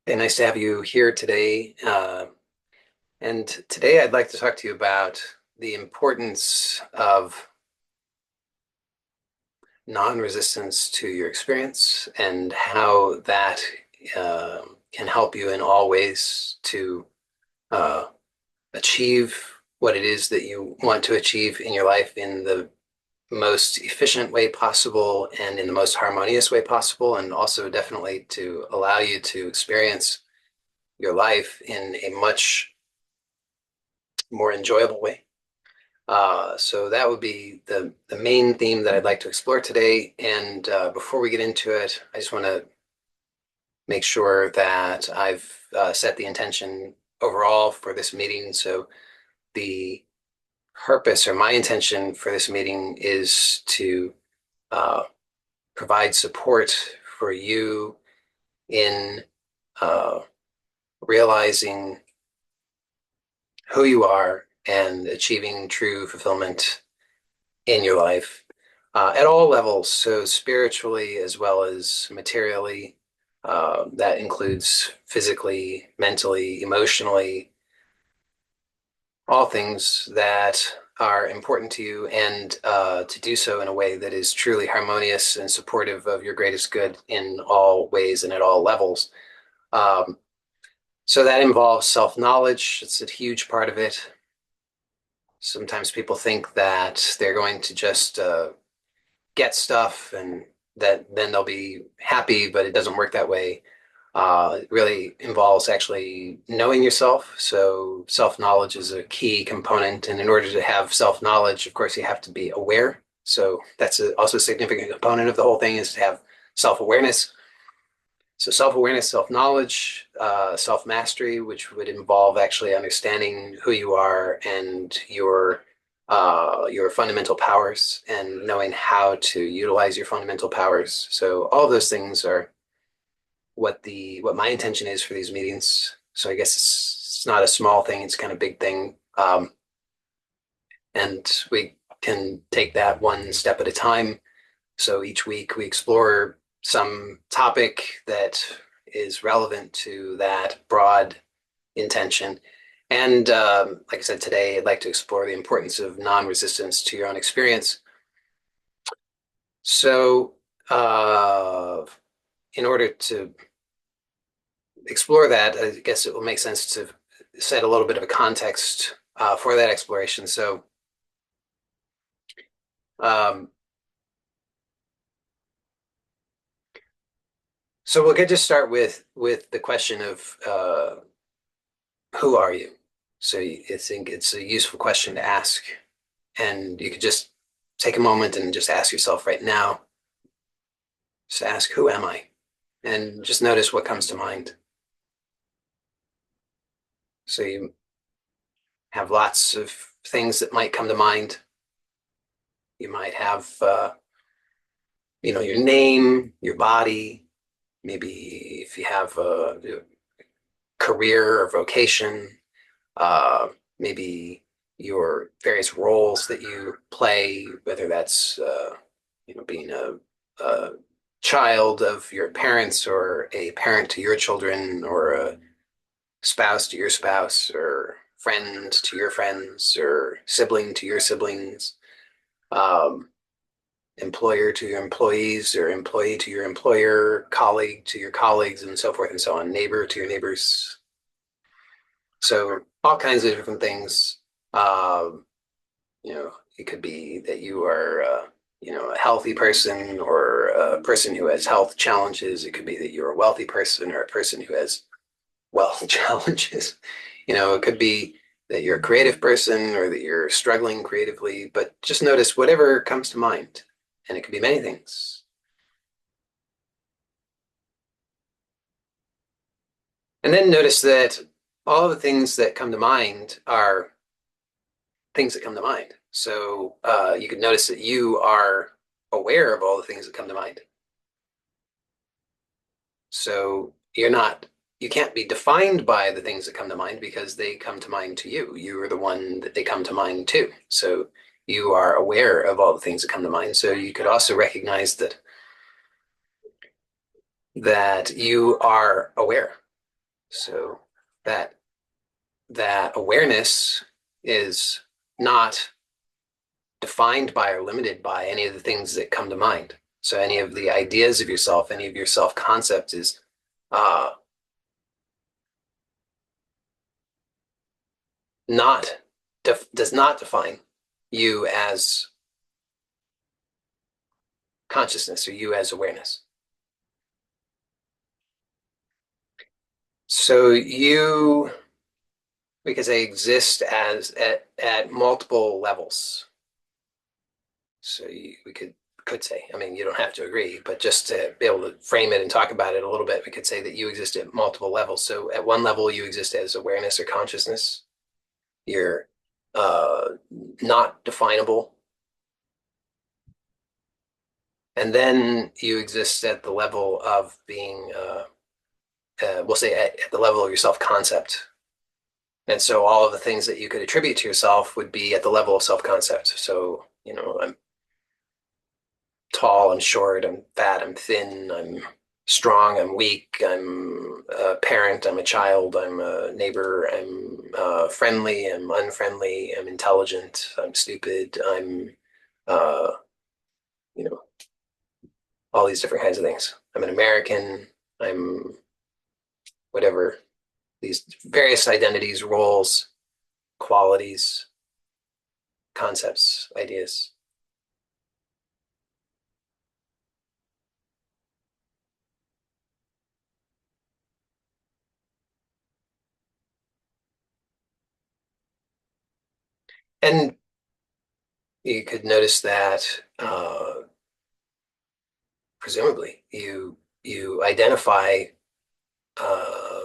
Hey, nice to have you here today. And today I'd like to talk to you about the importance of non-resistance to your experience and how that can help you in all ways to uh, achieve what it is that you want to achieve in your life in the most efficient way possible and in the most harmonious way possible, and also definitely to allow you to experience your life in a much more enjoyable way. So that would be the main theme that I'd like to explore today. And before we get into it, I just want to make sure that I've set the intention overall for this meeting. So the purpose or my intention for this meeting is to uh, provide support for you in uh, realizing who you are and achieving true fulfillment in your life at all levels, so spiritually as well as materially. That includes physically, mentally, emotionally, all things that are important to you, and to do so in a way that is truly harmonious and supportive of your greatest good in all ways and at all levels. Um, so that involves self-knowledge. It's a huge part of it. Sometimes people think that they're going to just get stuff and that then they'll be happy, but it doesn't work that way. It really involves actually knowing yourself. So self-knowledge is a key component. And in order to have self-knowledge, of course, you have to be aware. So that's also a significant component of the whole thing is to have self-awareness. So self-awareness, self-knowledge, self-mastery, which would involve actually understanding who you are and your fundamental powers and knowing how to utilize your fundamental powers. So all those things are what my intention is for these meetings. So I guess it's not a small thing; it's kind of a big thing, and we can take that one step at a time. So each week we explore some topic that is relevant to that broad intention. And like I said, today I'd like to explore the importance of non-resistance to your own experience. So, in order to explore that, I guess it will make sense to set a little bit of a context for that exploration. Um, so we'll get to start with the question of who are you? So I think it's a useful question to ask, and you could just take a moment and just ask yourself right now. Just ask, who am I? And just notice what comes to mind. So you have lots of things that might come to mind. You might have, your name, your body, maybe if you have a career or vocation, uh, maybe your various roles that you play, whether that's, being a child of your parents or a parent to your children or a spouse to your spouse or friend to your friends or sibling to your siblings, um, employer to your employees or employee to your employer, colleague to your colleagues, and so forth and so on, neighbor to your neighbors. So all kinds of different things. Um, it could be that you are, a healthy person or a person who has health challenges. It could be that you're a wealthy person or a person who has wealth challenges. It could be that you're a creative person or that you're struggling creatively, but just notice whatever comes to mind. And it could be many things. And then notice that all the things that come to mind are things that come to mind. So you can notice that you are aware of all the things that come to mind. So you can't be defined by the things that come to mind because they come to mind to you. You are the one that they come to mind to. So you are aware of all the things that come to mind. So you could also recognize that you are aware. So that that awareness is not defined by or limited by any of the things that come to mind. So any of the ideas of yourself, any of your self-concept is uh, not does not define you as consciousness or you as awareness. So you, because they exist as at multiple levels. So we could say, I mean, you don't have to agree, but just to be able to frame it and talk about it a little bit, we could say that you exist at multiple levels. So at one level, you exist as awareness or consciousness. You're uh, not definable. And then you exist at the level of being, we'll say at the level of your self-concept. And so all of the things that you could attribute to yourself would be at the level of self-concept. So, I'm tall, I'm short, I'm fat, I'm thin, I'm strong, I'm weak, I'm a parent, I'm a child, I'm a neighbor, I'm friendly, I'm unfriendly, I'm intelligent, I'm stupid, I'm, uh, you know, all these different kinds of things. I'm an American, I'm whatever, these various identities, roles, qualities, concepts, ideas. And you could notice that presumably you identify uh,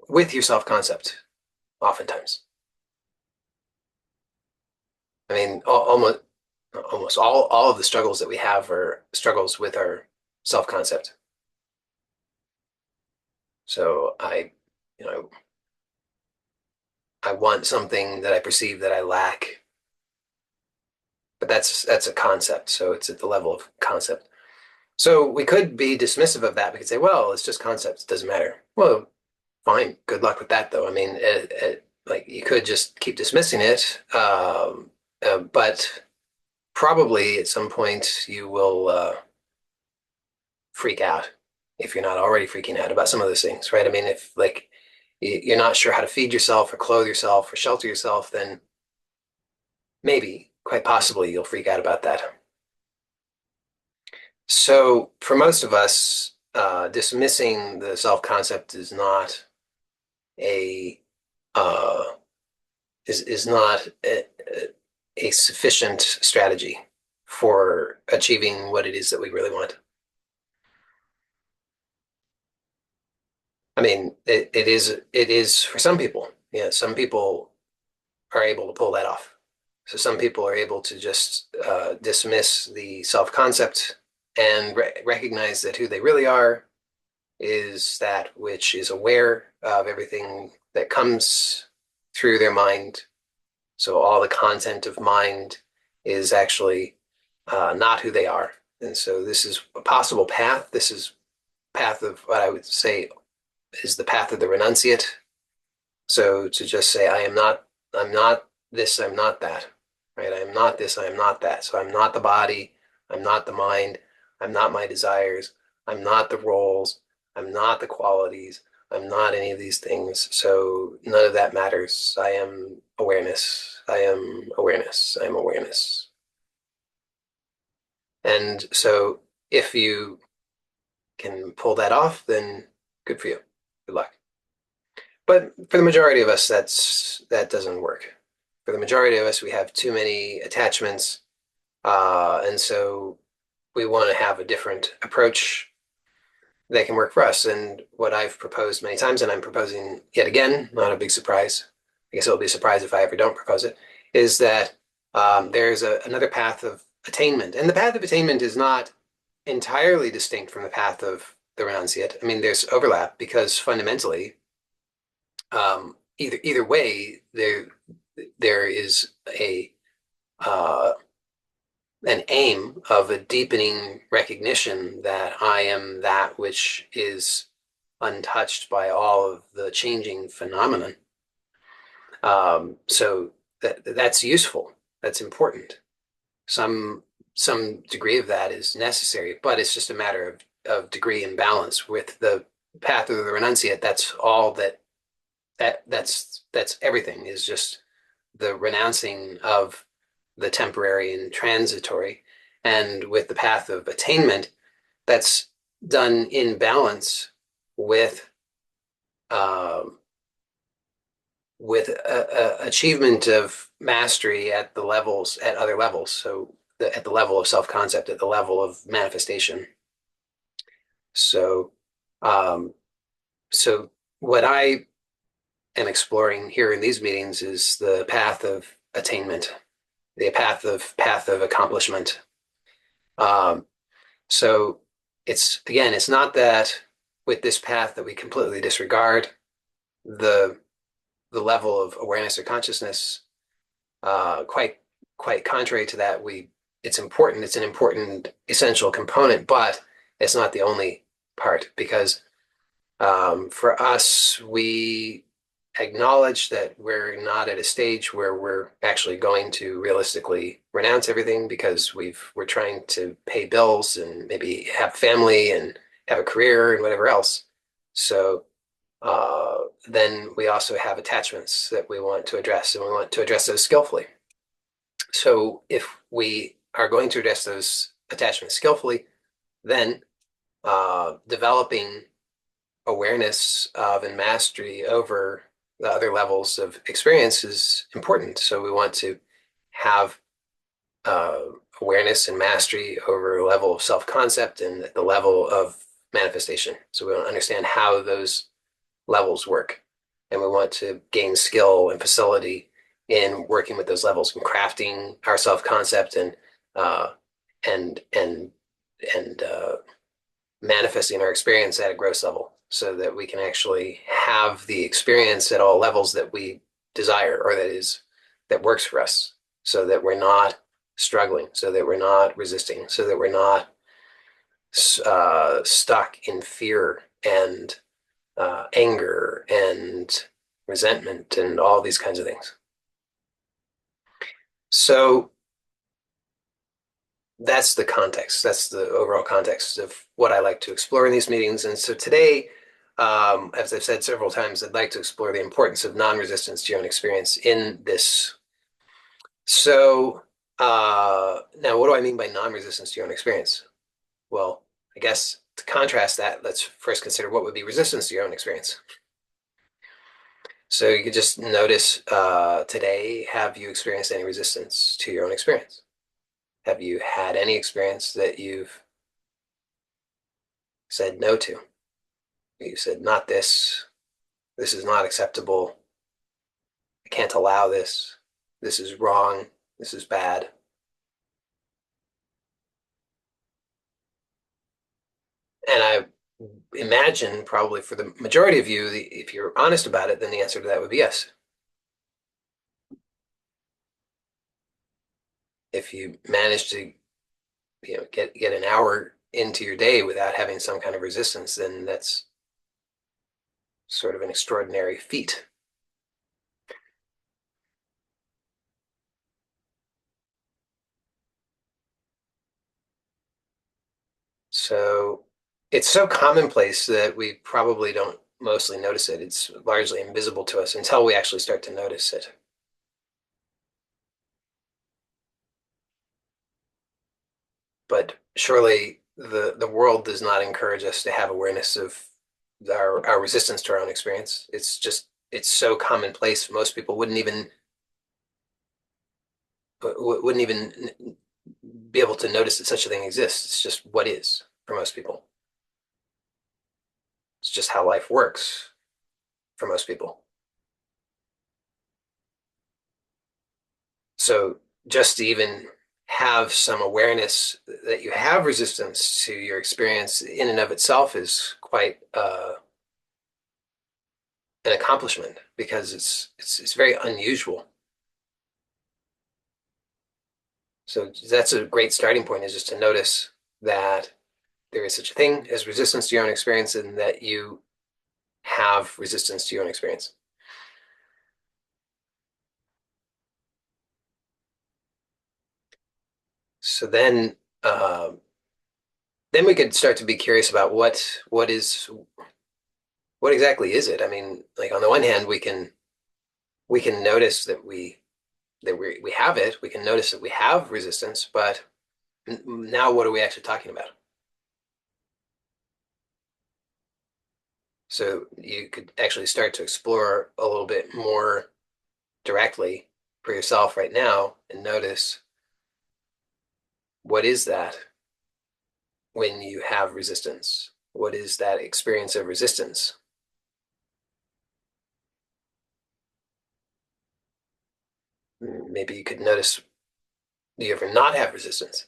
with your self-concept oftentimes. I mean, almost all of the struggles that we have are struggles with our self-concept. So you know, I want something that I perceive that I lack, but that's a concept. So it's at the level of concept. So we could be dismissive of that. We could say, well, it's just concepts. It doesn't matter. Well, fine. Good luck with that, though. I mean, like you could just keep dismissing it, but probably at some point you will freak out if you're not already freaking out about some of those things, right? I mean, if like you're not sure how to feed yourself or clothe yourself or shelter yourself, then maybe, quite possibly, you'll freak out about that. So for most of us, dismissing the self-concept is not a uh, is not a sufficient strategy for achieving what it is that we really want. I mean, it is for some people. Yeah, some people are able to pull that off. So some people are able to just dismiss the self-concept and recognize that who they really are is that which is aware of everything that comes through their mind. So all the content of mind is actually not who they are. And so this is a possible path. This is path of what I would say is the path of the renunciate. So to just say, I'm not this, I'm not that, right? I am not this, I am not that. So I'm not the body, I'm not the mind, I'm not my desires, I'm not the roles, I'm not the qualities, I'm not any of these things. So none of that matters. I am awareness. I am awareness. I'm awareness. And so if you can pull that off, then good for you. Good luck. But for the majority of us, that doesn't work. For the majority of us, we have too many attachments, and so we want to have a different approach that can work for us. And what I've proposed many times, and I'm proposing yet again, not a big surprise. I guess it'll be a surprise if I ever don't propose it, is that there's another path of attainment, and the path of attainment is not entirely distinct from the path of the renunciate. I mean, there's overlap because fundamentally either way, there is a an aim of a deepening recognition that I am that which is untouched by all of the changing phenomenon. So that's useful. That's important. Some some degree of that is necessary, but it's just a matter of degree and balance. With the path of the renunciate, that's all that's everything is just the renouncing of the temporary and transitory. And with the path of attainment, that's done in balance with um, achievement of mastery at the levels at other levels. So at the level of self-concept, at the level of manifestation. So um, so what I am exploring here in these meetings is the path of attainment, the path of accomplishment. Um, so it's again, it's not that with this path that we completely disregard the the level of awareness or consciousness. Quite contrary to that, we it's important. It's an important essential component, but it's not the only part because for us, we acknowledge that we're not at a stage where we're actually going to realistically renounce everything because we're trying to pay bills and maybe have family and have a career and whatever else. So then we also have attachments that we want to address, and we want to address those skillfully. So if we are going to address those attachments skillfully, then developing awareness of and mastery over the other levels of experience is important. So we want to have uh, awareness and mastery over a level of self-concept and at the level of manifestation. So we want to understand how those levels work. And we want to gain skill and facility in working with those levels and crafting our self-concept uh, and and and manifesting our experience at a gross level so that we can actually have the experience at all levels that we desire or that works for us so that we're not struggling, so that we're not resisting, so that we're not stuck in fear and anger and resentment and all these kinds of things. So that's the context. That's the overall context of what I like to explore in these meetings. And so today, as I've said several times, I'd like to explore the importance of non-resistance to your own experience in this. So now, what do I mean by non-resistance to your own experience? Well, I guess to contrast that, let's first consider what would be resistance to your own experience. So you could just notice today, have you experienced any resistance to your own experience? Have you had any experience that you've said no to? You said, not this. This is not acceptable. I can't allow this. This is wrong. This is bad. And I imagine probably for the majority of you, if you're honest about it, then the answer to that would be yes. If you manage to, get an hour into your day without having some kind of resistance, then that's sort of an extraordinary feat. So it's so commonplace that we probably don't mostly notice it. It's largely invisible to us until we actually start to notice it. But surely the world does not encourage us to have awareness of our resistance to our own experience. It's so commonplace. Most people wouldn't even be able to notice that such a thing exists. It's just what is for most people. It's just how life works for most people. So just to even have some awareness that you have resistance to your experience in and of itself is quite an accomplishment because it's very unusual. So that's a great starting point is just to notice that there is such a thing as resistance to your own experience and that you have resistance to your own experience. So then we could start to be curious about what exactly is it? I mean, like on the one hand, we can notice that we have it. We can notice that we have resistance, but now what are we actually talking about? So you could actually start to explore a little bit more directly for yourself right now and notice what is that when you have resistance? What is that experience of resistance? Maybe you could notice, do you ever not have resistance?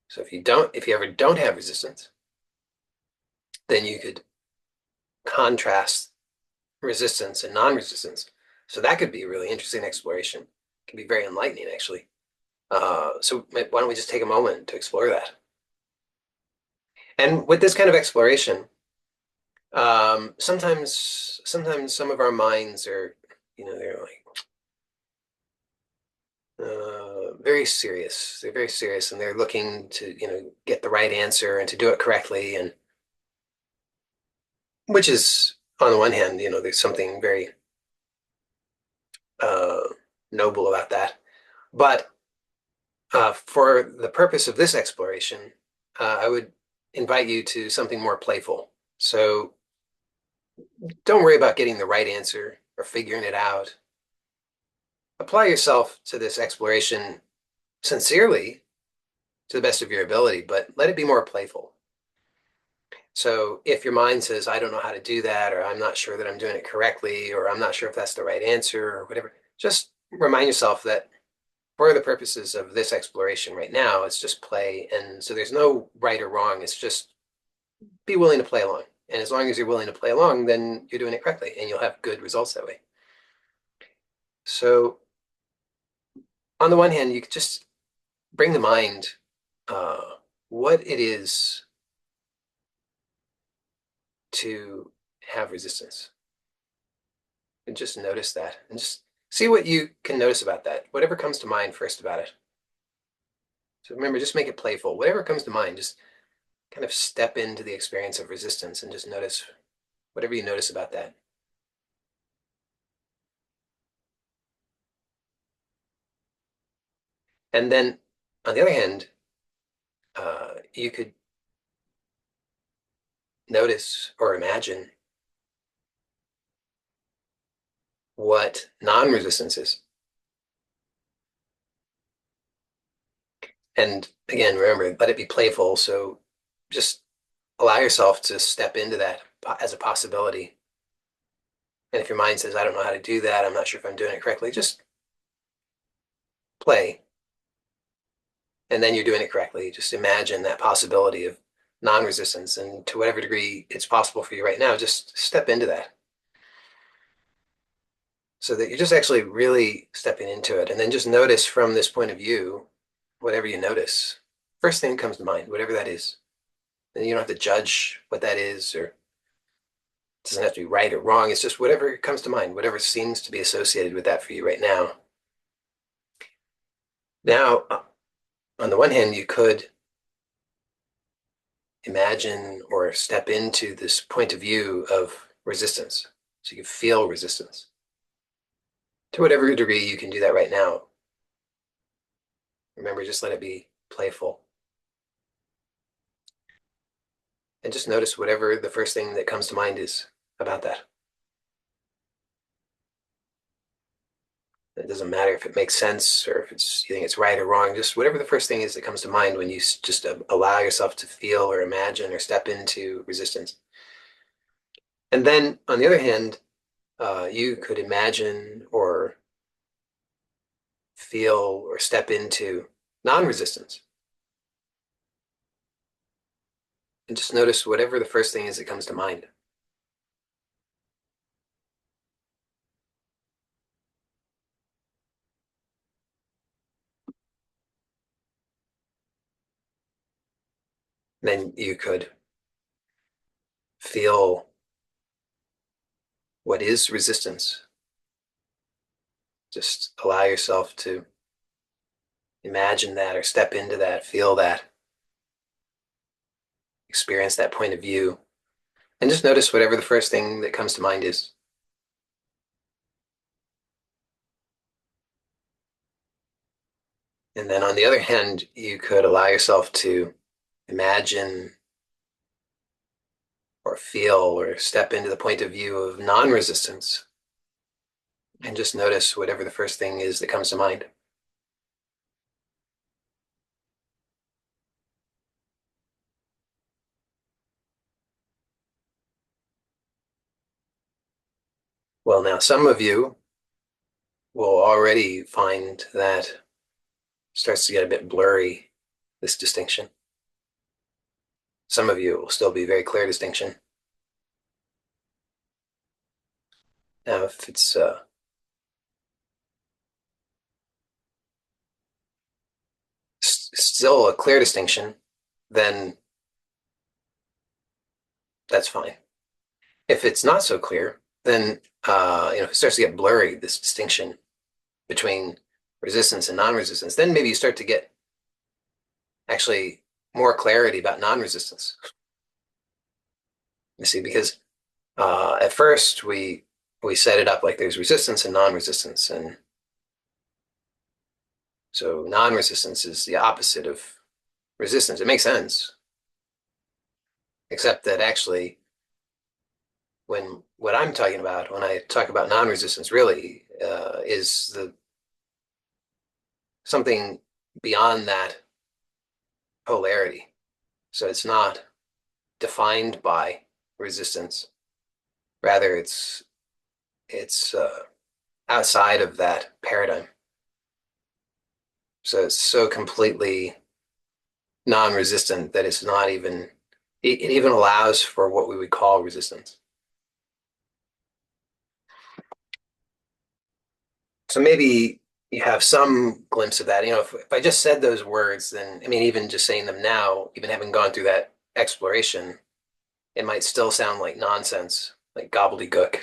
So if you ever don't have resistance, then you could contrast resistance and non-resistance. So that could be a really interesting exploration. It can be very enlightening, actually. So why don't we just take a moment to explore that? And with this kind of exploration, sometimes some of our minds are, they're like very serious. They're very serious, and they're looking to, get the right answer and to do it correctly, and which is on the one hand, there's something very uh, noble about that. But for the purpose of this exploration, I would invite you to something more playful. So don't worry about getting the right answer or figuring it out. Apply yourself to this exploration sincerely to the best of your ability, but let it be more playful. So if your mind says, I don't know how to do that, or I'm not sure that I'm doing it correctly, or I'm not sure if that's the right answer, or whatever, just remind yourself that for the purposes of this exploration right now, it's just play. And so there's no right or wrong. It's just be willing to play along. And as long as you're willing to play along, then you're doing it correctly and you'll have good results that way. So on the one hand, you could just bring to mind what it is to have resistance and just notice that and just see what you can notice about that. Whatever comes to mind first about it. So remember, just make it playful. Whatever comes to mind, just kind of step into the experience of resistance and just notice whatever you notice about that. And then on the other hand, you could notice or imagine what non-resistance is. And again, remember, let it be playful. So just allow yourself to step into that as a possibility. And if your mind says, I don't know how to do that, I'm not sure if I'm doing it correctly, just play. And then you're doing it correctly. Just imagine that possibility of non-resistance. And to whatever degree it's possible for you right now, just step into that so that you're just actually really stepping into it. And then just notice from this point of view, whatever you notice, first thing that comes to mind, whatever that is. And you don't have to judge what that is, or it doesn't have to be right or wrong. It's just whatever comes to mind, whatever seems to be associated with that for you right now. Now, on the one hand, you could imagine or step into this point of view of resistance. So you feel resistance. To whatever degree you can do that right now. Remember, just let it be playful. And just notice whatever the first thing that comes to mind is about that. It doesn't matter if it makes sense or if you think it's right or wrong. Just whatever the first thing is that comes to mind when you just allow yourself to feel or imagine or step into resistance. And then, on the other hand, you could imagine or feel or step into non-resistance. And just notice whatever the first thing is that comes to mind. Then you could feel what is resistance. Just allow yourself to imagine that or step into that, feel that, experience that point of view, and just notice whatever the first thing that comes to mind is. And then on the other hand, you could allow yourself to imagine or feel or step into the point of view of non-resistance and just notice whatever the first thing is that comes to mind. Well, now some of you will already find that it starts to get a bit blurry, this distinction. Some of you will still be very clear distinction. Now, if it's still a clear distinction, then that's fine. If it's not so clear, then if it starts to get blurry, this distinction between resistance and non-resistance, then maybe you start to get actually more clarity about non-resistance. You see, because at first we set it up like there's resistance and non-resistance, and so non-resistance is the opposite of resistance. It makes sense, except that actually, when what I'm talking about when I talk about non-resistance really is the something beyond that polarity. So it's not defined by resistance. Rather, it's outside of that paradigm. So it's so completely non-resistant that it's not even it even allows for what we would call resistance. So maybe you have some glimpse of that. If I just said those words, then I mean, even just saying them now, even having gone through that exploration, it might still sound like nonsense, like gobbledygook.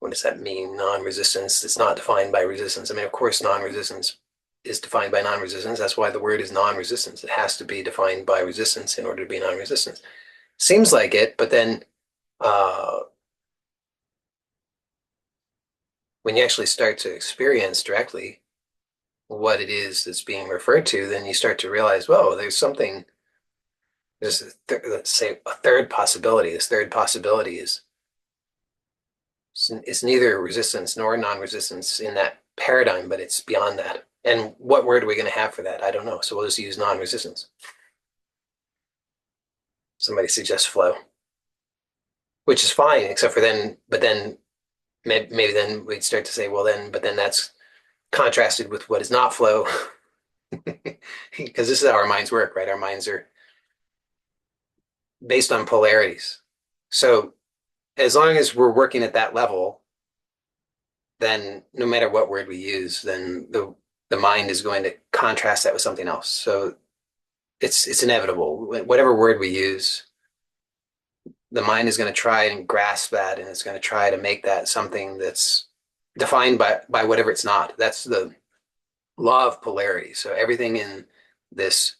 What does that mean? Non-resistance. It's not defined by resistance. I mean, of course, non-resistance is defined by non-resistance. That's why the word is non-resistance. It has to be defined by resistance in order to be non-resistance. Seems like it, but then uh, when you actually start to experience directly what it is that's being referred to, then you start to realize, well, there's let's say a third possibility. This third possibility is it's neither resistance nor non-resistance in that paradigm, but it's beyond that. And what word are we going to have for that? I don't know. So we'll just use non-resistance. Somebody suggests flow, which is fine, except for then, but then maybe then we'd start to say, well, but then that's contrasted with what is not flow. Because this is how our minds work, right? Our minds are based on polarities. So as long as we're working at that level, then no matter what word we use, then the mind is going to contrast that with something else. So it's inevitable. Whatever word we use, the mind is going to try and grasp that, and it's going to try to make that something that's defined by whatever it's not. That's the law of polarity. So everything in this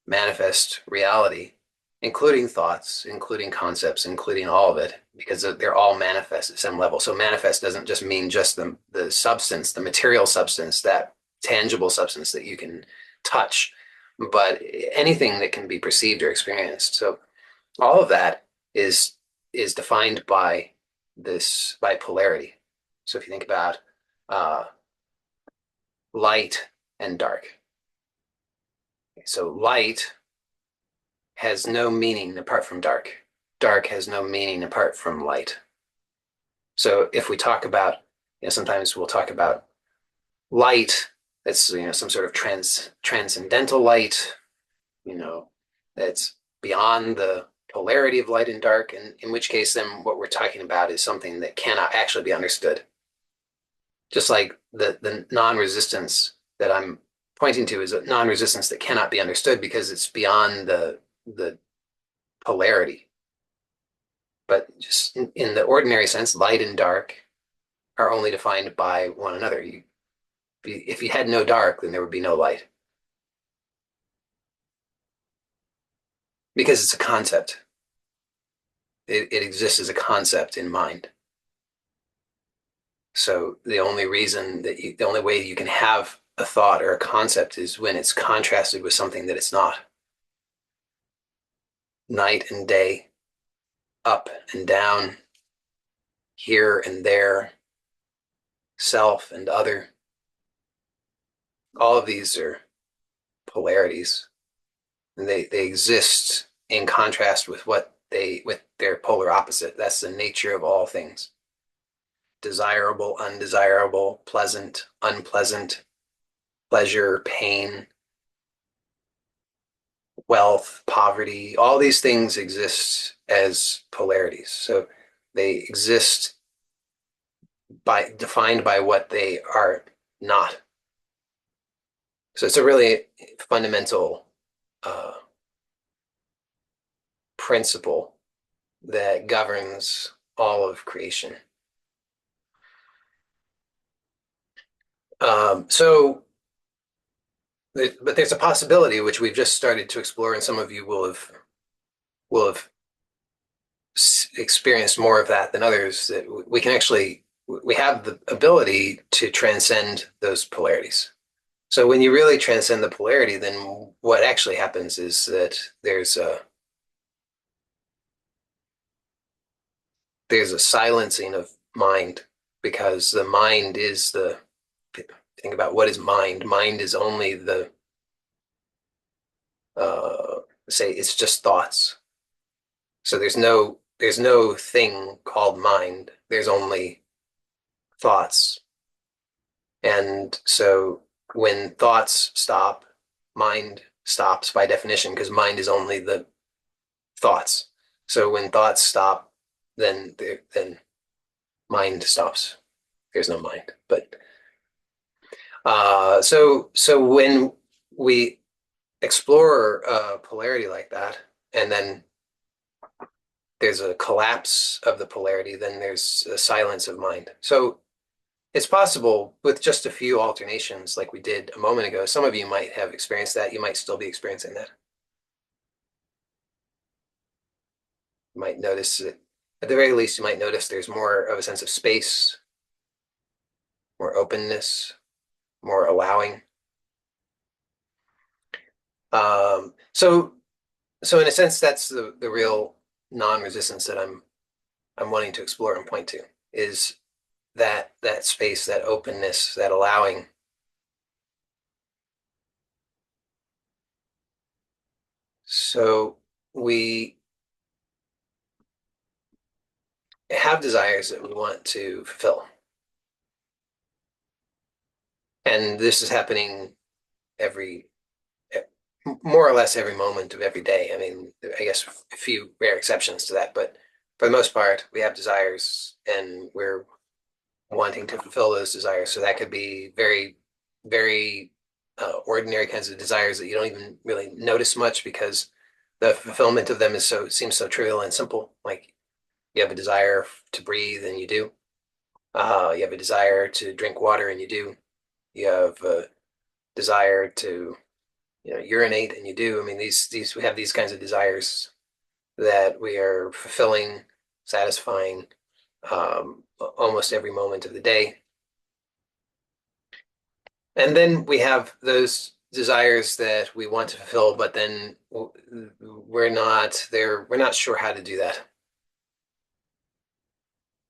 manifest reality, including thoughts, including concepts, including all of it, because they're all manifest at some level. So manifest doesn't just mean just the substance, the material substance, that tangible substance that you can touch, but anything that can be perceived or experienced. So all of that is defined by this by polarity. So if you think about uh, light and dark, so light has no meaning apart from dark. Dark has no meaning apart from light. So if we talk about, sometimes we'll talk about light that's, some sort of transcendental light, that's beyond the polarity of light and dark, and in which case then what we're talking about is something that cannot actually be understood. Just like the non-resistance that I'm pointing to is a non-resistance that cannot be understood because it's beyond the polarity. But just in the ordinary sense, light and dark are only defined by one another. If you had no dark, then there would be no light because it's a concept. It exists as a concept in mind. So the only way you can have a thought or a concept is when it's contrasted with something that it's not. Night and day, up and down, here and there, self and other. All of these are polarities. And they exist in contrast with with their polar opposite. That's the nature of all things. Desirable, undesirable, pleasant, unpleasant, pleasure, pain, wealth, poverty, all these things exist as polarities. So they exist by defined by what they are not. So it's a really fundamental principle that governs all of creation. So, but there's a possibility which we've just started to explore, and some of you will have experienced more of that than others. That we have the ability to transcend those polarities. So when you really transcend the polarity, then what actually happens is that there's a silencing of mind because the mind is the think about what is mind. Mind is only the say it's just thoughts. So there's no thing called mind. There's only thoughts. And so when thoughts stop, mind stops by definition because mind is only the thoughts. So when thoughts stop, then mind stops. There's no mind. But so when we explore a polarity like that, and then there's a collapse of the polarity, then there's a silence of mind. So it's possible with just a few alternations, like we did a moment ago. Some of you might have experienced that. You might still be experiencing that. You might notice that, at the very least, you might notice there's more of a sense of space, more openness, more allowing. So in a sense, that's the real non-resistance that I'm wanting to explore and point to is that space, that openness, that allowing. So we have desires that we want to fulfill. And this is happening every, more or less every moment of every day. I mean, I guess a few rare exceptions to that, but for the most part, we have desires and we're wanting to fulfill those desires. So that could be very, very ordinary kinds of desires that you don't even really notice much because the fulfillment of them seems so trivial and simple. Like you have a desire to breathe and you do. You have a desire to drink water and you do. You have a desire to urinate and you do. I mean, these we have these kinds of desires that we are fulfilling, satisfying almost every moment of the day. And then we have those desires that we want to fulfill, but then we're not there. We're not sure how to do that.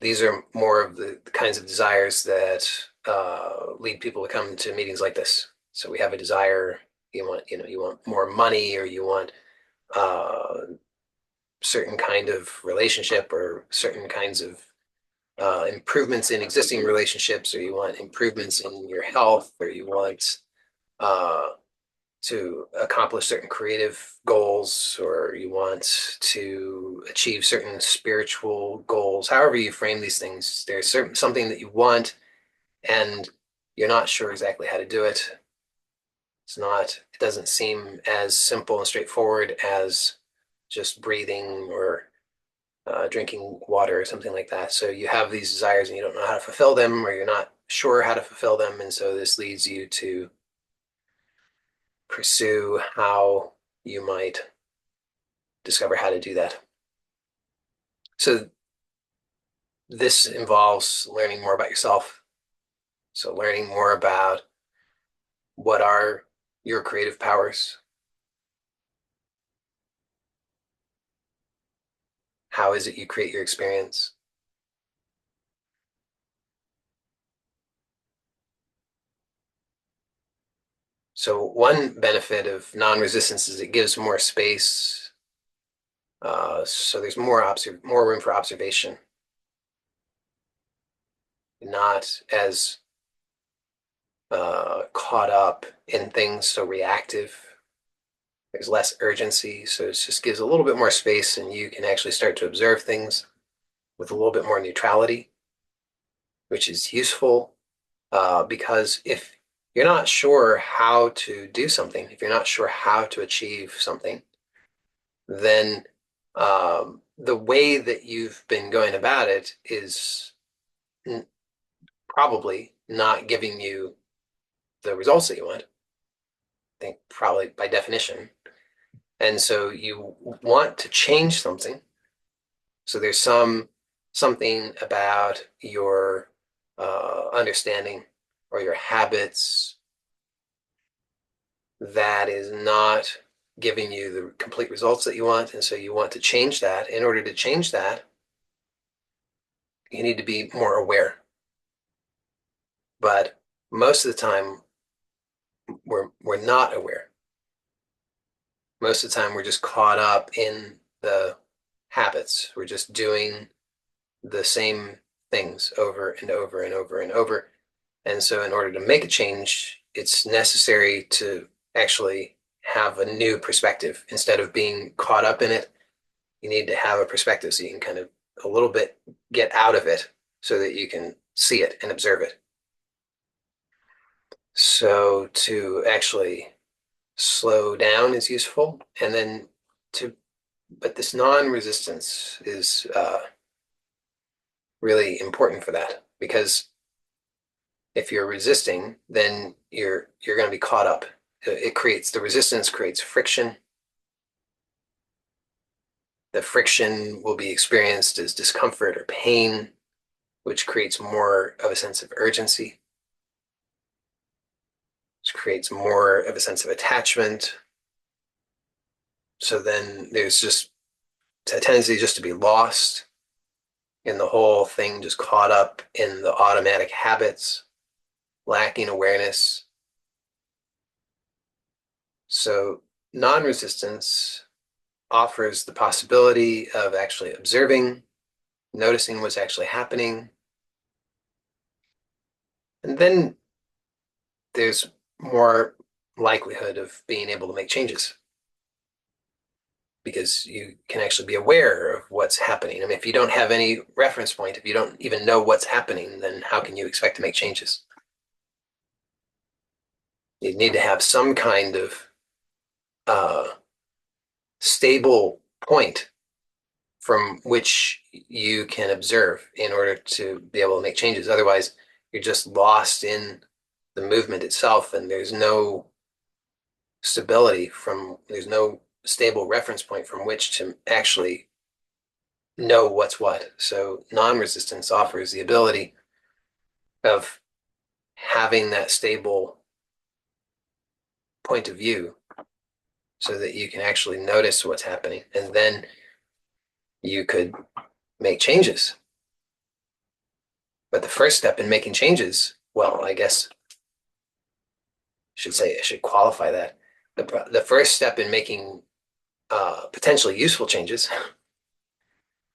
These are more of the kinds of desires that lead people to come to meetings like this. So we have a desire, you want more money, or you want certain kind of relationship, or certain kinds of improvements in existing relationships, or you want improvements in your health, or you want to accomplish certain creative goals, or you want to achieve certain spiritual goals. However you frame these things, there's something that you want and you're not sure exactly how to do it. It doesn't seem as simple and straightforward as just breathing or drinking water or something like that. So you have these desires and you don't know how to fulfill them, or you're not sure how to fulfill them. And so this leads you to pursue how you might discover how to do that. So this involves learning more about yourself. So learning more about what are your creative powers? How is it you create your experience? So one benefit of non-resistance is it gives more space. So there's more room for observation, not as caught up in things, so reactive. There's less urgency, so it just gives a little bit more space, and you can actually start to observe things with a little bit more neutrality, which is useful because if you're not sure how to do something, if you're not sure how to achieve something, then the way that you've been going about it is probably not giving you the results that you want. I think probably by definition. And so you want to change something. So there's something about your understanding or your habits that is not giving you the complete results that you want. And so you want to change that. In order to change that, you need to be more aware. But most of the time, we're not aware. Most of the time, we're just caught up in the habits. We're just doing the same things over and over and over and over. And so, in order to make a change, it's necessary to actually have a new perspective. Instead of being caught up in it, you need to have a perspective so you can kind of a little bit get out of it so that you can see it and observe it. So, to actually slow down is useful. And then but this non-resistance is really important for that because if you're resisting, then you're going to be caught up. The resistance creates friction. The friction will be experienced as discomfort or pain, which creates more of a sense of urgency, which creates more of a sense of attachment. So then there's just a tendency just to be lost in the whole thing, just caught up in the automatic habits, lacking awareness. So non-resistance offers the possibility of actually observing, noticing what's actually happening. And then there's more likelihood of being able to make changes because you can actually be aware of what's happening. I mean, if you don't have any reference point, if you don't even know what's happening, then how can you expect to make changes? You need to have some kind of uh, stable point from which you can observe in order to be able to make changes. Otherwise, you're just lost in the movement itself, and there's no stable reference point from which to actually know what's what. So non-resistance offers the ability of having that stable point of view so that you can actually notice what's happening, and then you could make changes. But the first step in making changes, well, I guess I should qualify that. The first step in making potentially useful changes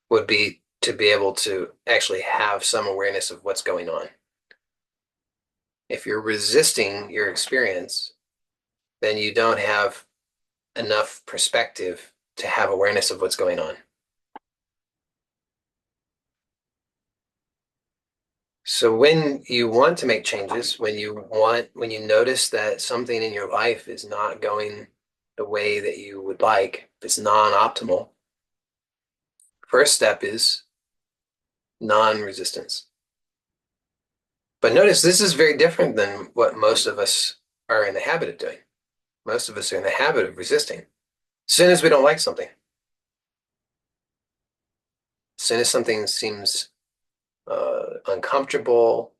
would be to be able to actually have some awareness of what's going on. If you're resisting your experience, then you don't have enough perspective to have awareness of what's going on. So when you want to make changes, when you notice that something in your life is not going the way that you would like, if it's non-optimal, first step is non-resistance. But notice this is very different than what most of us are in the habit of doing. Most of us are in the habit of resisting. As soon as we don't like something, as soon as something seems uncomfortable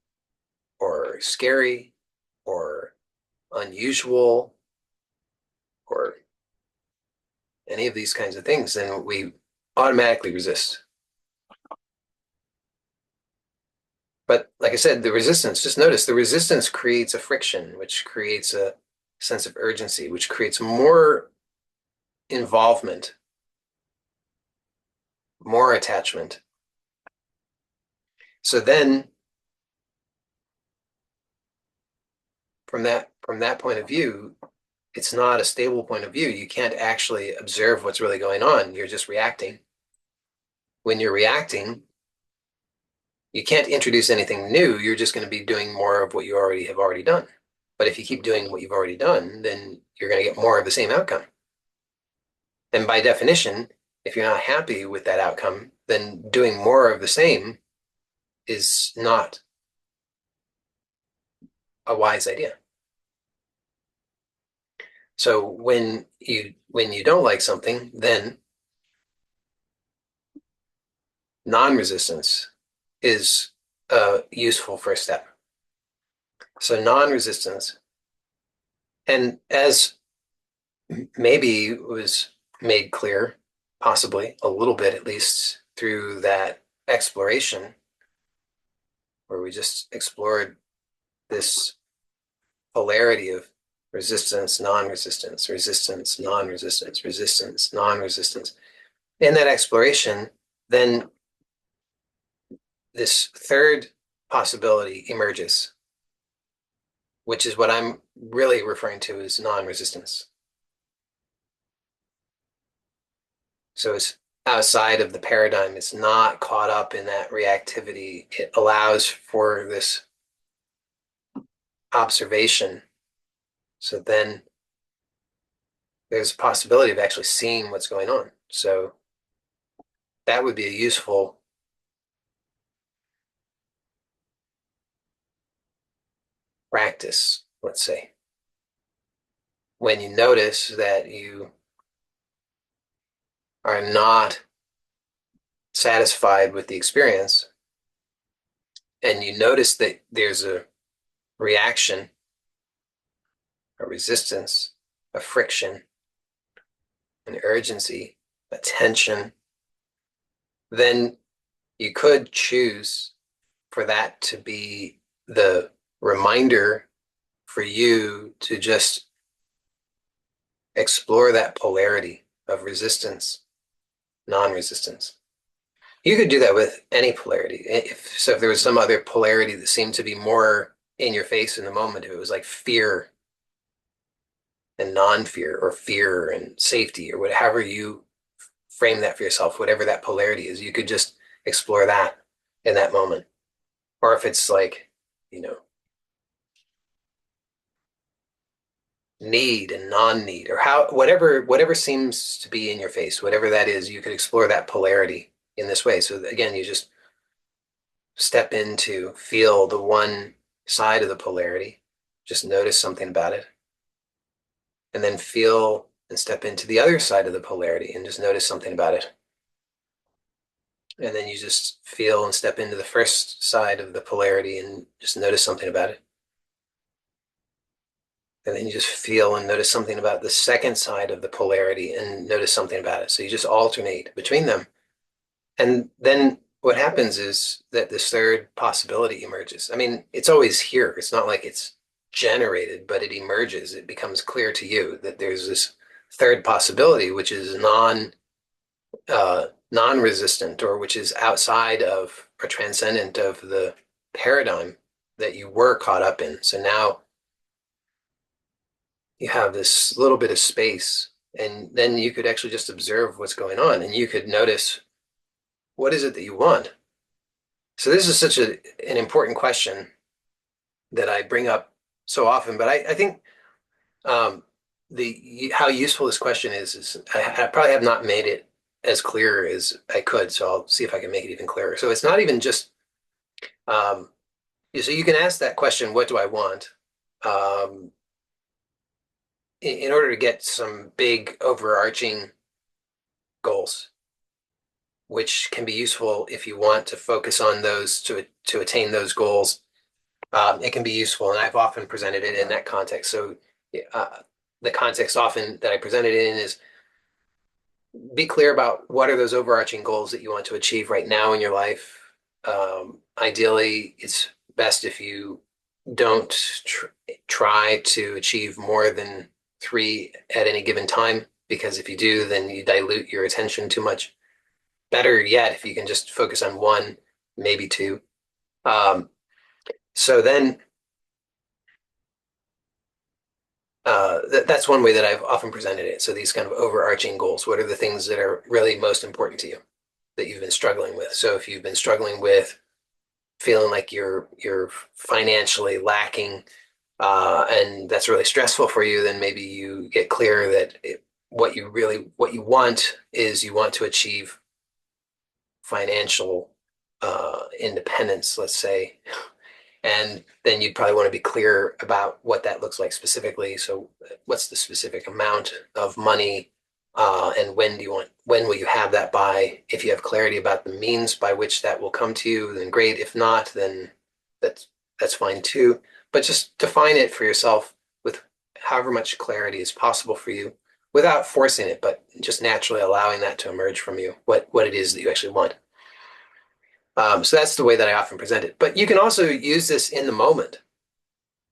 or scary or unusual or any of these kinds of things, then we automatically resist. But like I said, the resistance, just notice the resistance creates a friction, which creates a sense of urgency, which creates more involvement, more attachment. So then from that point of view, it's not a stable point of view. You can't actually observe what's really going on. You're just reacting. When you're reacting, you can't introduce anything new. You're just going to be doing more of what you already have already done. But if you keep doing what you've already done, then you're going to get more of the same outcome. And by definition, if you're not happy with that outcome, then doing more of the same is not a wise idea. So when you don't like something, then non-resistance is a useful first step. So non-resistance, and as maybe was made clear, possibly a little bit at least through that exploration where we just explored this polarity of resistance, non-resistance, resistance, non-resistance, resistance, non-resistance. In that exploration, then this third possibility emerges, which is what I'm really referring to as non-resistance. So it's outside of the paradigm. It's not caught up in that reactivity. It allows for this observation. So then there's a possibility of actually seeing what's going on. So that would be a useful practice, let's say. When you notice that you are not satisfied with the experience, and you notice that there's a reaction, a resistance, a friction, an urgency, a tension, then you could choose for that to be the reminder for you to just explore that polarity of resistance, non-resistance. You could do that with any polarity. If there was some other polarity that seemed to be more in your face in the moment, if it was like fear and non-fear, or fear and safety, or whatever you frame that for yourself, whatever that polarity is, you could just explore that in that moment. Or if it's like, you know, need and non-need, or how whatever seems to be in your face, whatever that is, you could explore that polarity in this way. So again, you just step into, feel the one side of the polarity, just notice something about it, and then feel and step into the other side of the polarity and just notice something about it. And then you just feel and step into the first side of the polarity and just notice something about it. And then you just feel and notice something about the second side of the polarity and notice something about it. So you just alternate between them. And then what happens is that this third possibility emerges. I mean, it's always here. It's not like it's generated, but it emerges. It becomes clear to you that there's this third possibility, which is non-resistant, or which is outside of or transcendent of the paradigm that you were caught up in. So now you have this little bit of space, and then you could actually just observe what's going on, and you could notice, what is it that you want? So this is such an important question that I bring up so often, but I think um, the how useful this question is I probably have not made it as clear as I could, so I'll see if I can make it even clearer. So it's not even just um, so you can ask that question, what do I want? Um, in order to get some big overarching goals, which can be useful if you want to focus on those to attain those goals. It can be useful, and I've often presented it in that context. So uh, the context often that I presented it in is be clear about what are those overarching goals that you want to achieve right now in your life. Ideally, it's best if you don't try to achieve more than three at any given time, because if you do, then you dilute your attention too much. Better yet, if you can just focus on one, maybe two. Um, so then that's one way that I've often presented it. So these kind of overarching goals, what are the things that are really most important to you that you've been struggling with? So if you've been struggling with feeling like you're financially lacking, and that's really stressful for you, then maybe you get clear that what you want is you want to achieve financial independence, let's say. And then you'd probably want to be clear about what that looks like specifically. So what's the specific amount of money, and when will you have that by? If you have clarity about the means by which that will come to you, then great. If not, then that's that's fine too. But just define it for yourself with however much clarity is possible for you without forcing it, but just naturally allowing that to emerge from you, what it is that you actually want. So that's the way that I often present it. But you can also use this in the moment.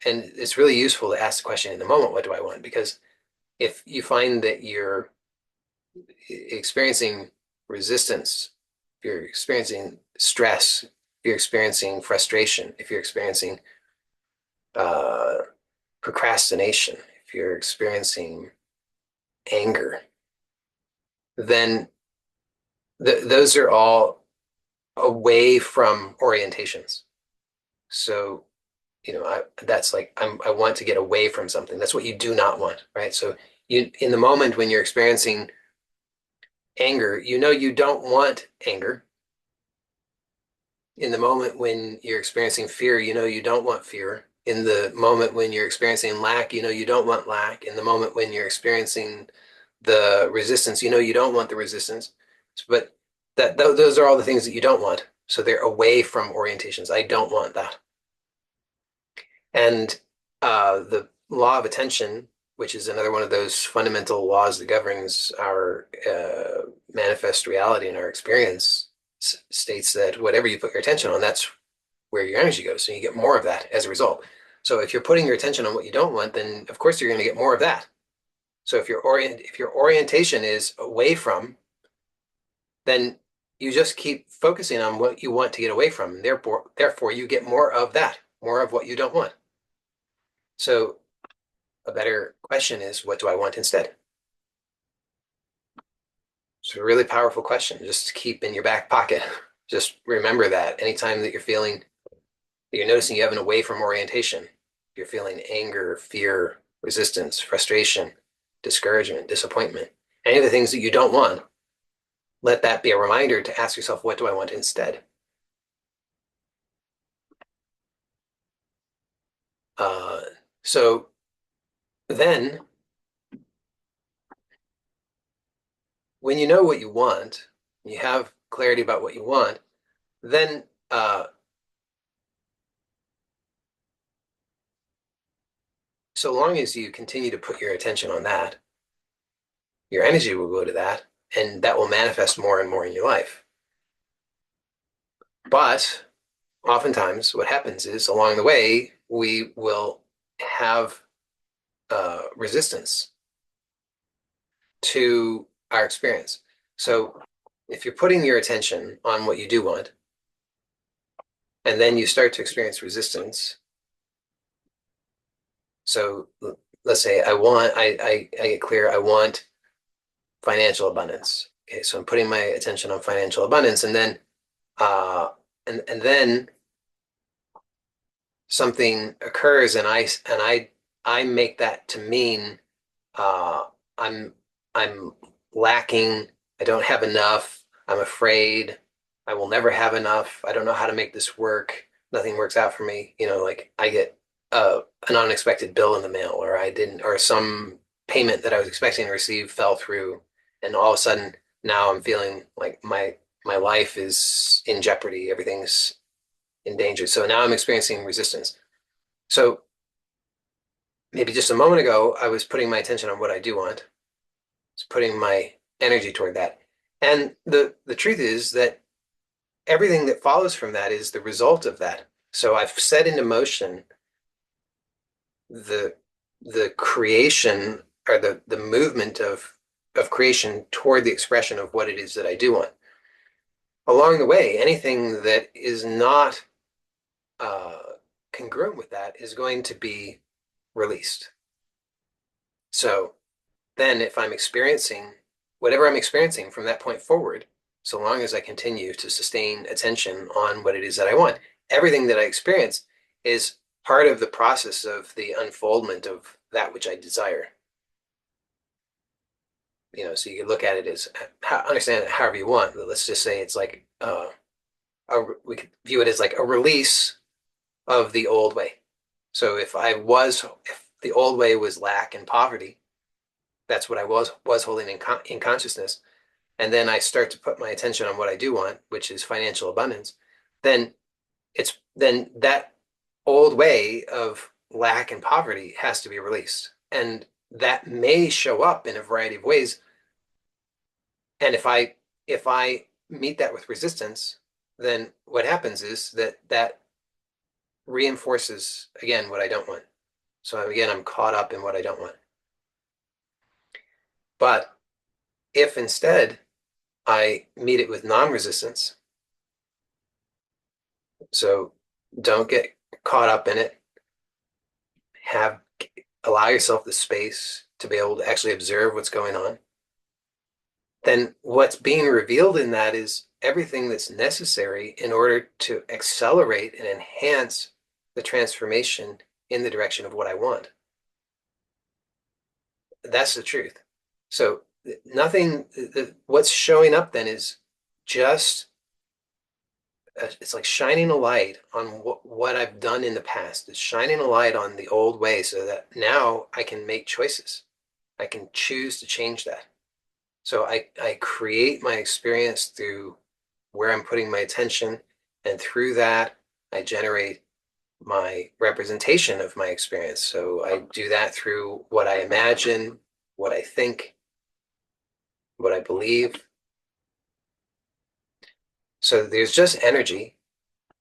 And it's really useful to ask the question in the moment, what do I want? Because if you find that you're experiencing resistance, if you're experiencing stress, if you're experiencing frustration, if you're experiencing uh, procrastination, if you're experiencing anger, then those are all away from orientations. So that's like I want to get away from something. That's what you do not want, right? So you in the moment when you're experiencing anger, you know you don't want anger. In the moment when you're experiencing fear, you know you don't want fear. In the moment when you're experiencing lack, you know you don't want lack. In the moment when you're experiencing the resistance, you know you don't want the resistance. But those are all the things that you don't want. So they're away from orientations. I don't want that. And the law of attention, which is another one of those fundamental laws that governs our manifest reality and our experience, states that whatever you put your attention on, that's where your energy goes. So you get more of that as a result. So if you're putting your attention on what you don't want, then of course you're going to get more of that. So if your orientation is away from, then you just keep focusing on what you want to get away from. Therefore you get more of that, more of what you don't want. So a better question is, what do I want instead? It's a really powerful question. Just to keep in your back pocket. Just remember that anytime that you're feeling that you're noticing you have an away from orientation, you're feeling anger, fear, resistance, frustration, discouragement, disappointment, any of the things that you don't want, let that be a reminder to ask yourself, what do I want instead? Uh, so then when you know what you want, you have clarity about what you want, then so long as you continue to put your attention on that, your energy will go to that, and that will manifest more and more in your life. But oftentimes, what happens is along the way, we will have resistance to our experience. So if you're putting your attention on what you do want, and then you start to experience resistance, so let's say I get clear, I want financial abundance. Okay, so I'm putting my attention on financial abundance, and then uh, and then something occurs, and I make that to mean uh, I'm I'm lacking. I don't have enough. I'm afraid I will never have enough. I don't know how to make this work. Nothing works out for me. Like I get an unexpected bill in the mail, or I didn't, or some payment that I was expecting to receive fell through, and all of a sudden now I'm feeling like my life is in jeopardy. Everything's in danger. So now I'm experiencing resistance. So maybe just a moment ago, I was putting my attention on what I do want. I was putting my energy toward that. And the truth is that everything that follows from that is the result of that. So I've set into motion the the creation, or the movement of creation toward the expression of what it is that I do want. Along the way, anything that is not uh, congruent with that is going to be released. So then if I'm experiencing whatever I'm experiencing from that point forward, so long as I continue to sustain attention on what it is that I want, everything that I experience is part of the process of the unfoldment of that which I desire. So you can look at it as, understand it however you want, but let's just say it's like we could view it as like a release of the old way. So if the old way was lack and poverty, that's what I was holding in consciousness, and then I start to put my attention on what I do want, which is financial abundance, then then that old way of lack and poverty has to be released. And that may show up in a variety of ways. And if I meet that with resistance, then what happens is that reinforces again what I don't want. So again, I'm caught up in what I don't want. But if instead I meet it with non-resistance, so don't get caught up in it, have allow yourself the space to be able to actually observe what's going on, then what's being revealed in that is everything that's necessary in order to accelerate and enhance the transformation in the direction of what I want. That's the truth. So nothing, what's showing up then is just, it's like shining a light on what I've done in the past. It's shining a light on the old way so that now I can make choices. I can choose to change that. So I create my experience through where I'm putting my attention, and through that, I generate my representation of my experience. So I do that through what I imagine, what I think, what I believe. So there's just energy.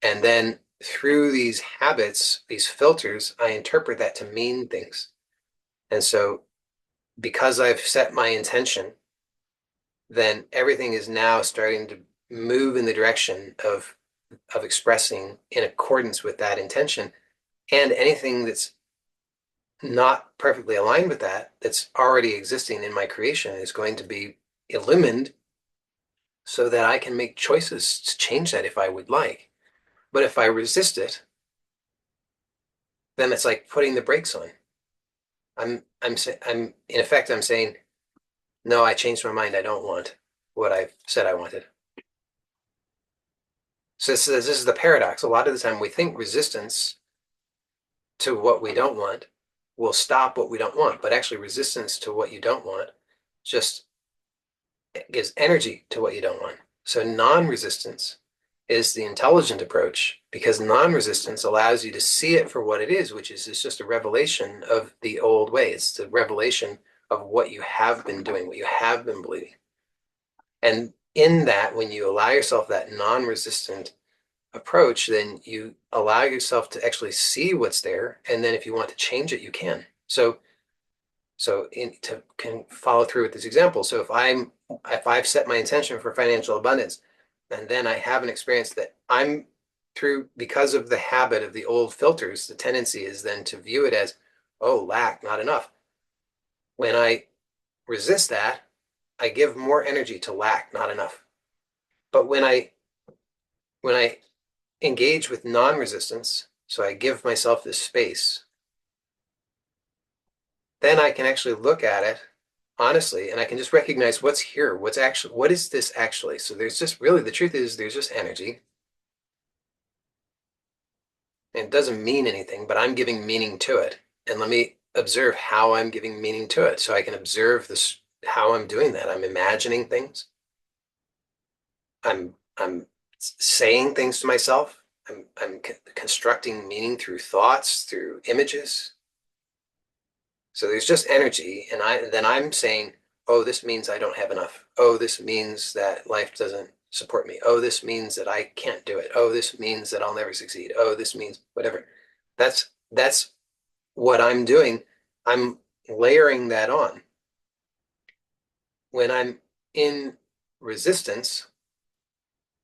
And then through these habits, these filters, I interpret that to mean things. And so because I've set my intention, then everything is now starting to move in the direction of expressing in accordance with that intention. And anything that's not perfectly aligned with that, that's already existing in my creation, is going to be illumined so that I can make choices to change that if I would like. But if I resist it, then it's like putting the brakes on. I'm in effect, I'm saying, no, I changed my mind. I don't want what I said I wanted. So this is the paradox. A lot of the time we think resistance to what we don't want will stop what we don't want, but actually resistance to what you don't want just gives energy to what you don't want. So non-resistance is the intelligent approach, because non-resistance allows you to see it for what it is, which is it's just a revelation of the old way. It's the revelation of what you have been doing, what you have been believing. And in that, when you allow yourself that non-resistant approach, then you allow yourself to actually see what's there. And then if you want to change it, you can. To can follow through with this example. So if I've set my intention for financial abundance, and then I have an experience that I'm through, because of the habit of the old filters, the tendency is then to view it as, oh, lack, not enough. When I resist that, I give more energy to lack, not enough. But when I engage with non-resistance, so I give myself this space, then I can actually look at it honestly, and I can just recognize what's here, what is this actually? So there's just really, the truth is there's just energy. And it doesn't mean anything, but I'm giving meaning to it. And let me observe how I'm giving meaning to it. So I can observe this, how I'm doing that. I'm imagining things. I'm saying things to myself. I'm constructing meaning through thoughts, through images. So there's just energy, and I'm saying, oh, this means I don't have enough. Oh, this means that life doesn't support me. Oh, this means that I can't do it. Oh, this means that I'll never succeed. Oh, this means whatever. That's what I'm doing. I'm layering that on. When I'm in resistance,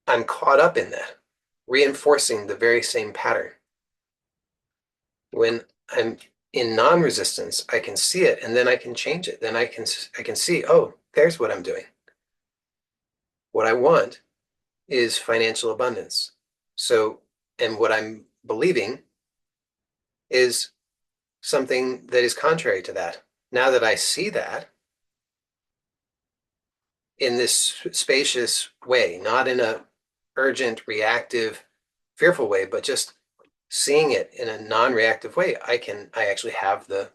I'm caught up in that, reinforcing the very same pattern. When I'm in non-resistance, I can see it and then I can change it. Then I can see, oh, there's what I'm doing. What I want is financial abundance. So, and what I'm believing is something that is contrary to that. Now that I see that in this spacious way, not in a urgent, reactive, fearful way, but just seeing it in a non-reactive way, I actually have the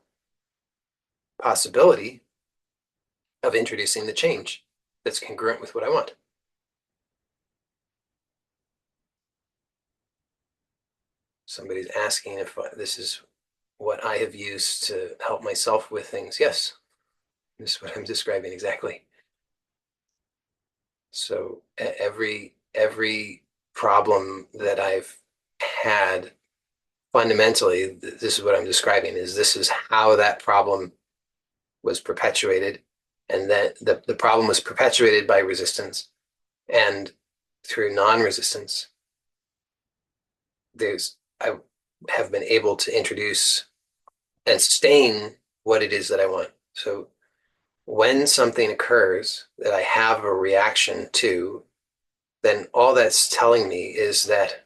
possibility of introducing the change that's congruent with what I want. Somebody's asking if this is what I have used to help myself with things. Yes, this is what I'm describing exactly. So every problem that I've had, fundamentally, this is what I'm describing, is this is how that problem was perpetuated. And that the problem was perpetuated by resistance, and through non-resistance, I have been able to introduce and sustain what it is that I want. So when something occurs that I have a reaction to, then all that's telling me is that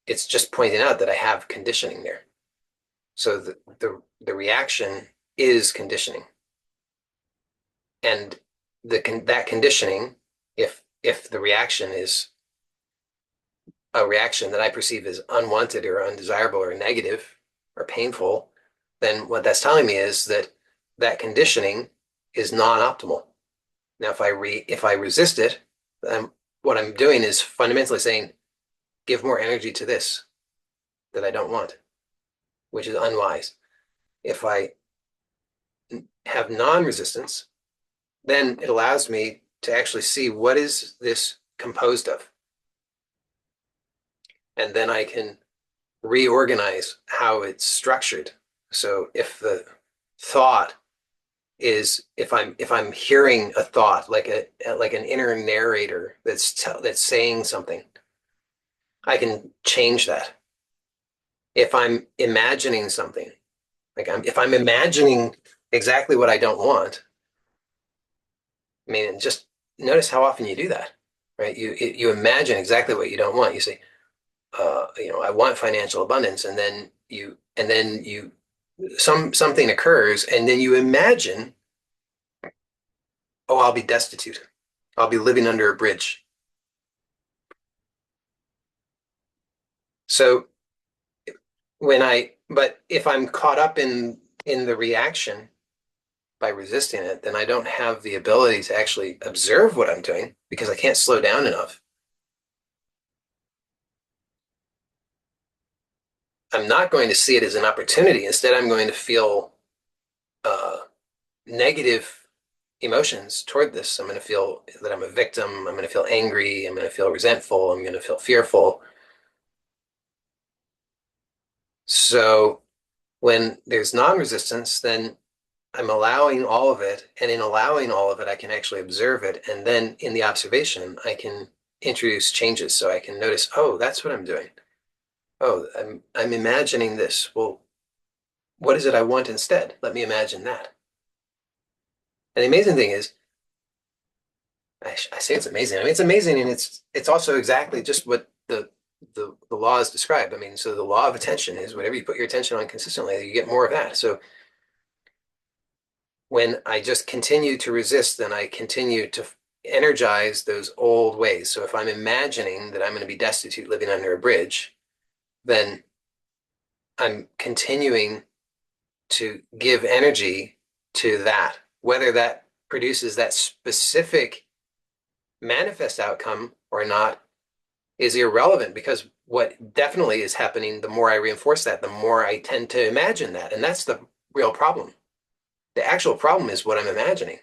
it's just pointing out that I have conditioning there. So the reaction is conditioning. And that conditioning, if the reaction is a reaction that I perceive as unwanted or undesirable or negative or painful, then what that's telling me is that that conditioning is non-optimal. Now, if I resist it, then what I'm doing is fundamentally saying, give more energy to this that I don't want, which is unwise. If I have non-resistance, then it allows me to actually see what is this composed of. And then I can reorganize how it's structured. So if the thought is, if I'm hearing a thought like an inner narrator that's saying something, I can change that. If I'm imagining something, if I'm imagining exactly what I don't want, I mean, just notice how often you do that, right? You imagine exactly what you don't want. You say, I want financial abundance, and then something occurs, and then you imagine, oh, I'll be destitute. I'll be living under a bridge. So but if I'm caught up in the reaction by resisting it, then I don't have the ability to actually observe what I'm doing because I can't slow down enough. I'm not going to see it as an opportunity. Instead, I'm going to feel uh, negative emotions toward this. I'm going to feel that I'm a victim. I'm going to feel angry. I'm going to feel resentful. I'm going to feel fearful. So when there's non-resistance, then I'm allowing all of it. And in allowing all of it, I can actually observe it. And then in the observation, I can introduce changes. So I can notice, oh, that's what I'm doing. Oh, I'm imagining this. Well, what is it I want instead? Let me imagine that. And the amazing thing is, I say it's amazing. I mean, it's amazing, and it's also exactly just what the law is described. I mean, so the law of attention is whatever you put your attention on consistently, you get more of that. So when I just continue to resist, then I continue to energize those old ways. So if I'm imagining that I'm going to be destitute living under a bridge, then I'm continuing to give energy to that, whether that produces that specific manifest outcome or not is irrelevant, because what definitely is happening, the more I reinforce that, the more I tend to imagine that. And that's the real problem. The actual problem is what I'm imagining.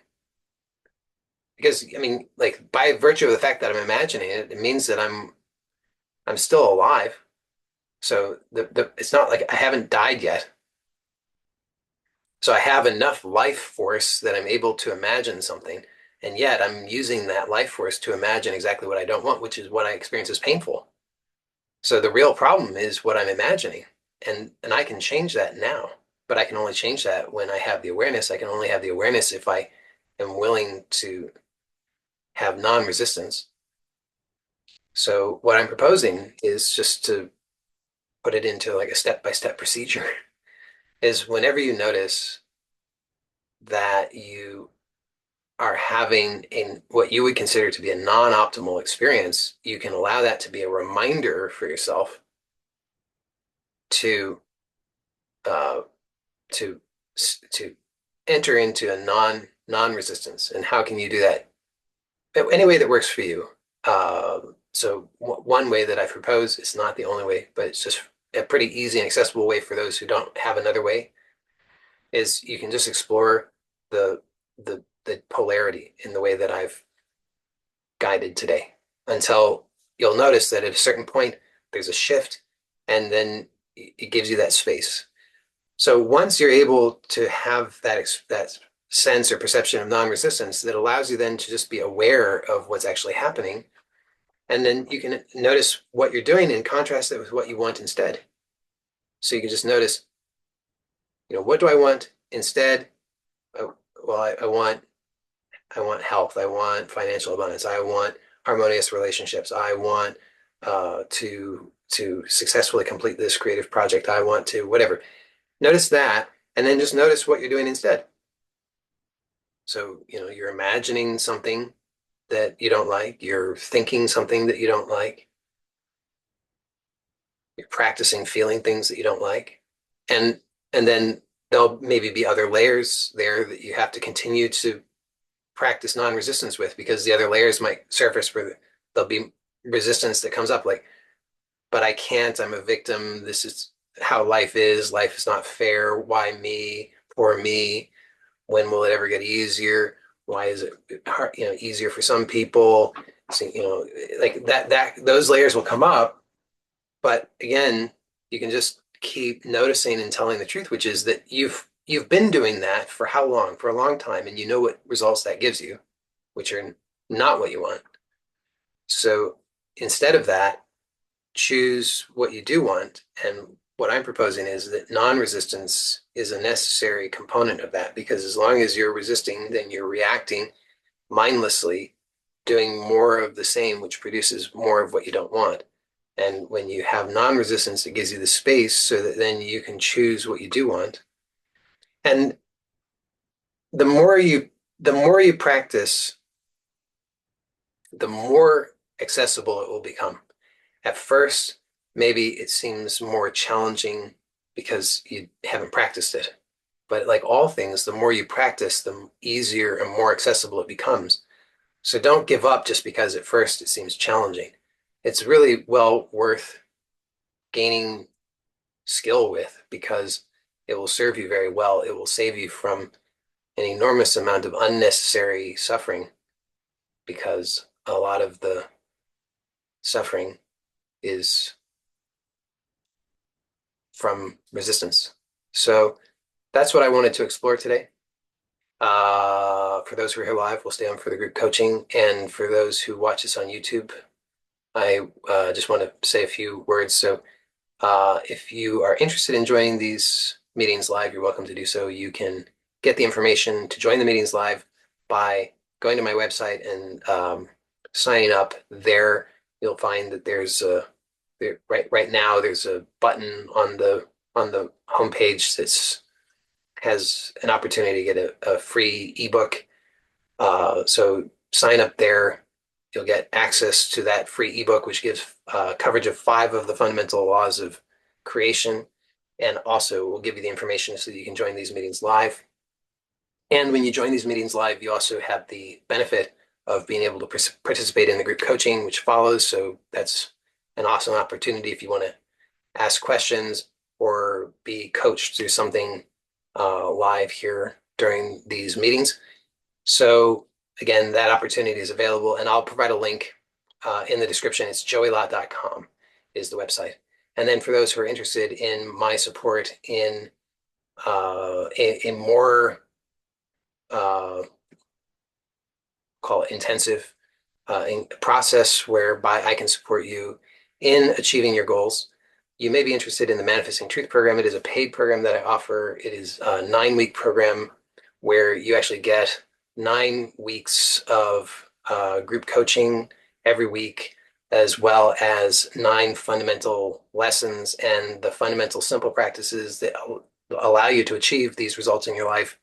Because I mean, like by virtue of the fact that I'm imagining it, it means that I'm still alive. So the it's not like I haven't died yet. So I have enough life force that I'm able to imagine something, and yet I'm using that life force to imagine exactly what I don't want, which is what I experience as painful. So the real problem is what I'm imagining, and I can change that now, but I can only change that when I have the awareness. I can only have the awareness if I am willing to have non-resistance. So what I'm proposing is just to put it into like a step-by-step procedure is whenever you notice that you are having in what you would consider to be a non-optimal experience, you can allow that to be a reminder for yourself to uh, to to enter into a non-resistance. And how can you do that? Any way that works for you. So one way that I propose, it's not the only way, but it's just a pretty easy and accessible way for those who don't have another way, is you can just explore the the polarity in the way that I've guided today until you'll notice that at a certain point there's a shift, and then it gives you that space. So once you're able to have that sense or perception of non-resistance, that allows you then to just be aware of what's actually happening, and then you can notice what you're doing and contrast it with what you want instead. So you can just notice, what do I want instead? Well, I want health. I want financial abundance. I want harmonious relationships. I want to successfully complete this creative project. I want to whatever. Notice that, and then just notice what you're doing instead. So, you're imagining something that you don't like. You're thinking something that you don't like. You're practicing feeling things that you don't like. And and then there'll maybe be other layers there that you have to continue to practice non-resistance with, because the other layers might surface where there'll be resistance that comes up like, but I can't, I'm a victim. This is how life is. Life is not fair. Why me? Poor me. When will it ever get easier? Why is it hard, easier for some people? So, like those layers will come up. But again, you can just keep noticing and telling the truth, which is that you've been doing that for how long? For a long time, and you know what results that gives you, which are not what you want. So instead of that, choose what you do want. And what I'm proposing is that non-resistance is a necessary component of that, because as long as you're resisting, then you're reacting mindlessly, doing more of the same, which produces more of what you don't want. And when you have non-resistance, it gives you the space so that then you can choose what you do want. And the more you the more you practice, the more accessible it will become. At first, maybe it seems more challenging because you haven't practiced it. But like all things, the more you practice, the easier and more accessible it becomes. So don't give up just because at first it seems challenging. It's really well worth gaining skill with, because it will serve you very well. It will save you from an enormous amount of unnecessary suffering, because a lot of the suffering is from resistance. So that's what I wanted to explore today. For those who are here live, we'll stay on for the group coaching. And for those who watch us on YouTube, I just want to say a few words. So if you are interested in joining these meetings live, you're welcome to do so. You can get the information to join the meetings live by going to my website and signing up there. You'll find that there's right now there's a button on the homepage that's has an opportunity to get a free ebook. So sign up there. You'll get access to that free ebook, which gives coverage of 5 of the fundamental laws of creation, and also will give you the information so that you can join these meetings live. And when you join these meetings live, you also have the benefit of being able to participate in the group coaching, which follows. So that's an awesome opportunity if you want to ask questions or be coached through something live here during these meetings. So again, that opportunity is available, and I'll provide a link in the description. It's joeylott.com is the website. And then for those who are interested in my support in a more uh, call it intensive process whereby I can support you in achieving your goals. You may be interested in the Manifesting Truth program. It is a paid program that I offer. It is a 9-week program where you actually get 9 weeks of group coaching every week, as well as 9 fundamental lessons and the fundamental simple practices that allow you to achieve these results in your life.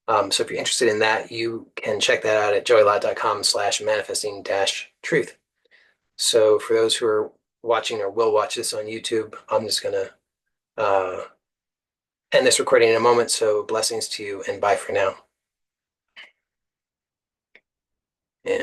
So if you're interested in that, you can check that out at joeylott.com/manifesting-truth. So for those who are watching or will watch this on YouTube, I'm just going to end this recording in a moment. So blessings to you and bye for now. And